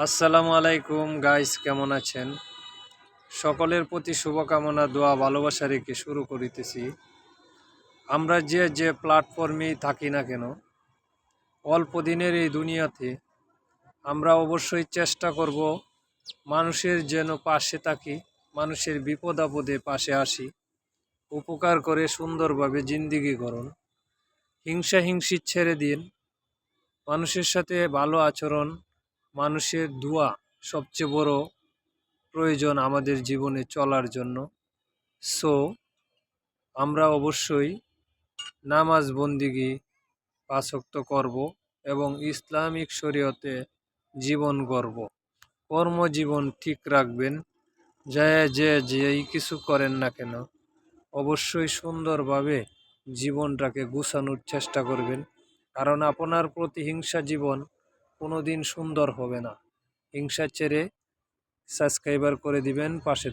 আসসালামু আলাইকুম গাইস, কেমন আছেন? সকলের প্রতি শুভকামনা, দোয়া, ভালোবাসা রেখে শুরু করিতেছি। আমরা যে প্ল্যাটফর্মেই থাকি না কেন, অল্প দিনের এই দুনিয়াতে আমরা অবশ্যই চেষ্টা করব মানুষের যেন পাশে থাকি, মানুষের বিপদ আপদে পাশে আসি, উপকার করে সুন্দরভাবে জিন্দিগি করুন। হিংসা হিংসি ছেড়ে দিন, মানুষের সাথে ভালো আচরণ, মানুষের দোয়া সবচেয়ে বড় প্রয়োজন আমাদের জীবনে চলার জন্য। সো আমরা অবশ্যই নামাজ বন্দিগি ৫ ওয়াক্ত করব এবং ইসলামিক শরীয়তে জীবন গড়ব। কর্মজীবন ঠিক রাখবেন। যেই কিছু করেন না কেন অবশ্যই সুন্দরভাবে জীবনটাকে গুছানোর চেষ্টা করবেন, কারণ আপনার প্রতিহিংসা জীবন কোনোদিন সুন্দর হবে না। হিংসা ছেড়ে সাবস্ক্রাইবার করে দিবেন, পাশে